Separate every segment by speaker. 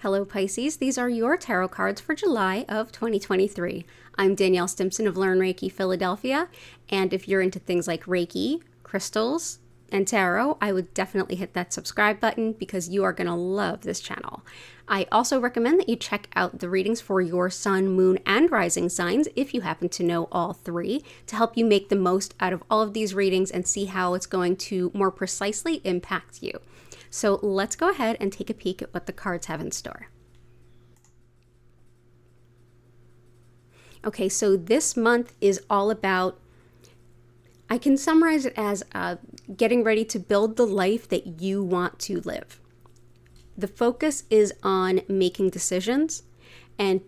Speaker 1: Hello Pisces, these are your tarot cards for July of 2023. I'm Danielle Stimpson of Learn Reiki Philadelphia, and if you're into things like Reiki, crystals, and tarot, I would definitely hit that subscribe button because you are going to love this channel. I also recommend that you check out the readings for your sun, moon, and rising signs if you happen to know all three to help you make the most out of all of these readings and see how it's going to more precisely impact you. So let's go ahead and take a peek at what the cards have in store. Okay, so this month is all about, I can summarize it as getting ready to build the life that you want to live. The focus is on making decisions and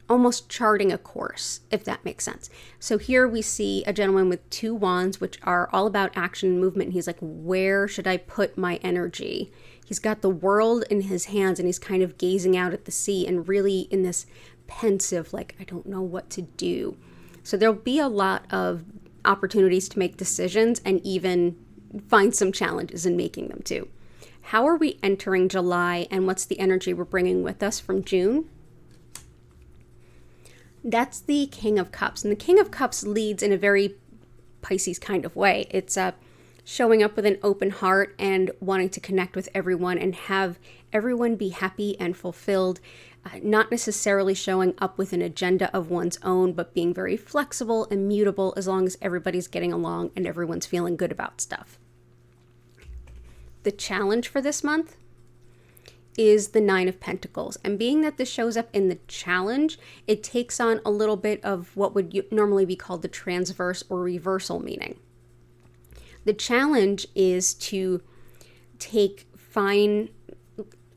Speaker 1: almost charting a course, if that makes sense. So here we see a gentleman with two wands, which are all about action and movement. He's like, where should I put my energy? He's got the world in his hands and he's kind of gazing out at the sea and really in this pensive, like, I don't know what to do. So there'll be a lot of opportunities to make decisions and even find some challenges in making them too. How are we entering July and what's the energy we're bringing with us from June? That's the King of Cups. And the King of Cups leads in a very Pisces kind of way. It's showing up with an open heart and wanting to connect with everyone and have everyone be happy and fulfilled. Not necessarily showing up with an agenda of one's own, but being very flexible and mutable as long as everybody's getting along and everyone's feeling good about stuff. The challenge for this month is the Nine of Pentacles. And being that this shows up in the challenge, it takes on a little bit of what would normally be called the transverse or reversal meaning. The challenge is to take fine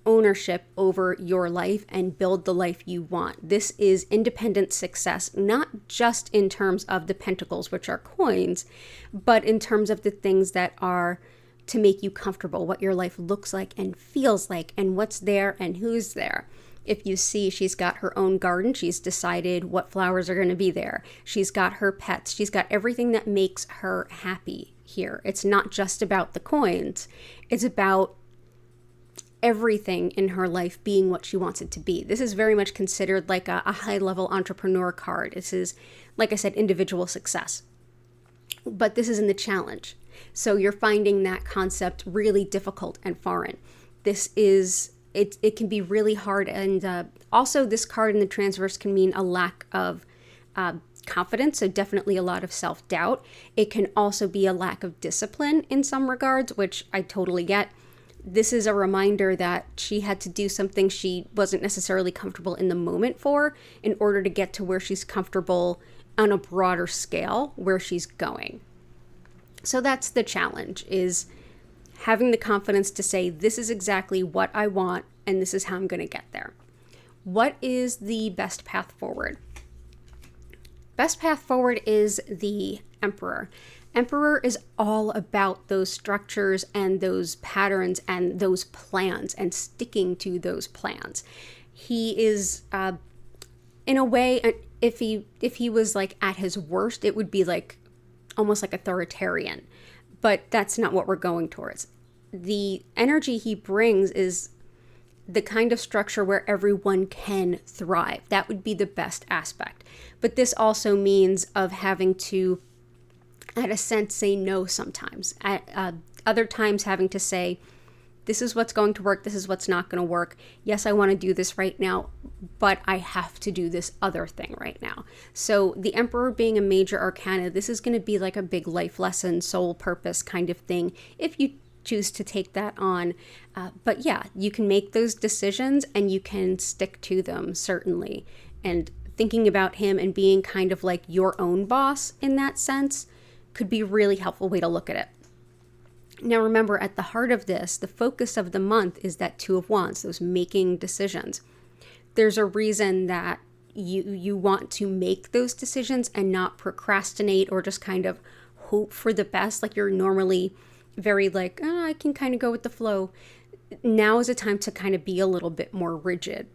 Speaker 1: ownership over your life and build the life you want. This is independent success, not just in terms of the pentacles, which are coins, but in terms of the things that are to make you comfortable, what your life looks like and feels like and what's there and who's there. If you see, she's got her own garden. She's decided what flowers are going to be there. She's got her pets. She's got everything that makes her happy here. It's not just about the coins. It's about everything in her life being what she wants it to be. This is very much considered like a high-level entrepreneur card. This is, like I said, individual success. But this is in the challenge. So you're finding that concept really difficult and foreign. This is, it can be really hard. And also this card in the transverse can mean a lack of confidence. So definitely a lot of self-doubt. It can also be a lack of discipline in some regards, which I totally get. This is a reminder that she had to do something she wasn't necessarily comfortable in the moment for in order to get to where she's comfortable on a broader scale where she's going. So that's the challenge, is having the confidence to say, this is exactly what I want and this is how I'm going to get there. What is the best path forward? Best path forward is the Emperor. Emperor is all about those structures and those patterns and those plans and sticking to those plans. He is, in a way, if he was like at his worst, it would be like almost like authoritarian, but that's not what we're going towards. The energy he brings is the kind of structure where everyone can thrive. That would be the best aspect. But this also means of having to, at a sense, say no sometimes. At other times having to say, this is what's going to work, this is what's not going to work. Yes, I want to do this right now, but I have to do this other thing right now. So the Emperor being a major arcana, this is going to be like a big life lesson, soul purpose kind of thing, if you choose to take that on. But yeah, you can make those decisions and you can stick to them, certainly. And thinking about him and being kind of like your own boss in that sense could be a really helpful way to look at it. Now remember, at the heart of this, the focus of the month is that Two of Wands, those making decisions. There's a reason that you want to make those decisions and not procrastinate or just kind of hope for the best. Like you're normally very like, I can kind of go with the flow. Now is a time to kind of be a little bit more rigid.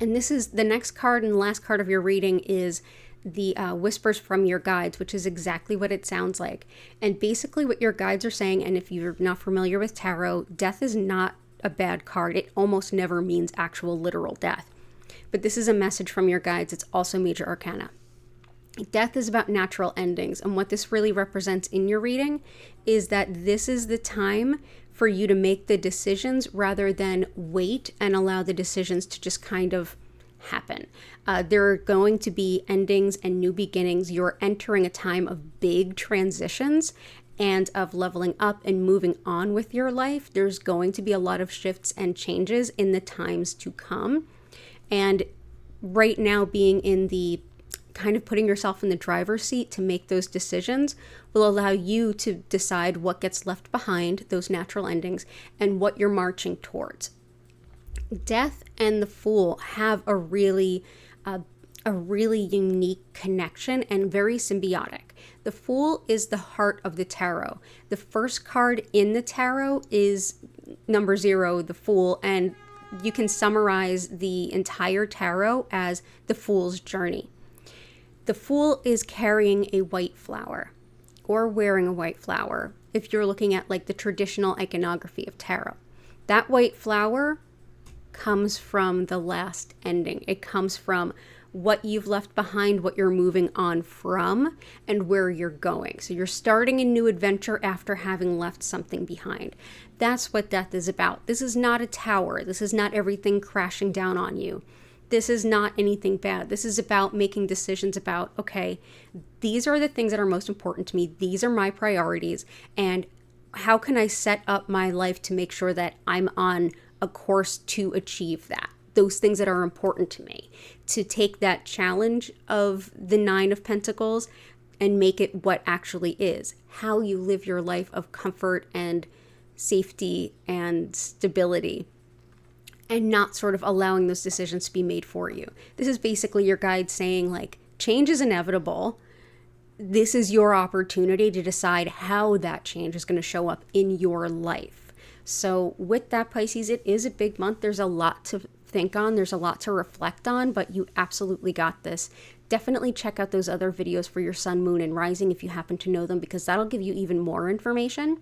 Speaker 1: And this is the next card and the last card of your reading is the whispers from your guides, which is exactly what it sounds like. And basically what your guides are saying, and if you're not familiar with tarot, death is not a bad card. It almost never means actual literal death. But this is a message from your guides. It's also major arcana. Death is about natural endings, and what this really represents in your reading is that this is the time for you to make the decisions rather than wait and allow the decisions to just kind of happen. There are going to be endings and new beginnings. You're entering a time of big transitions and of leveling up and moving on with your life. There's going to be a lot of shifts and changes in the times to come. And right now, being in the kind of putting yourself in the driver's seat to make those decisions will allow you to decide what gets left behind, those natural endings, and what you're marching towards. Death and the Fool have a really unique connection and very symbiotic. The Fool is the heart of the tarot. The first card in the tarot is number 0, the Fool, and you can summarize the entire tarot as the Fool's journey. The Fool is carrying a white flower or wearing a white flower if you're looking at like the traditional iconography of tarot. That white flower comes from the last ending. It comes from what you've left behind, what you're moving on from, and where you're going. So you're starting a new adventure after having left something behind. That's what death is about. This is not a tower. This is not everything crashing down on you. This is not anything bad. This is about making decisions about, okay, these are the things that are most important to me. These are my priorities. And how can I set up my life to make sure that I'm on a course to achieve that? Those things that are important to me. To take that challenge of the 9 of Pentacles and make it what actually is. How you live your life of comfort and safety and stability. And not sort of allowing those decisions to be made for you. This is basically your guide saying, like, change is inevitable. This is your opportunity to decide how that change is going to show up in your life. So with that, Pisces, it is a big month. There's a lot to think on. There's a lot to reflect on, but you absolutely got this. Definitely check out those other videos for your sun, moon, and rising if you happen to know them, because that'll give you even more information.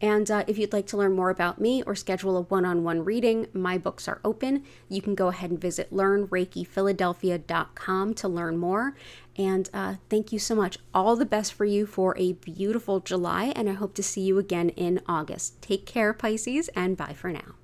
Speaker 1: And if you'd like to learn more about me or schedule a one-on-one reading, my books are open. You can go ahead and visit learnreikiphiladelphia.com to learn more. And thank you so much. All the best for you for a beautiful July, and I hope to see you again in August. Take care, Pisces, and bye for now.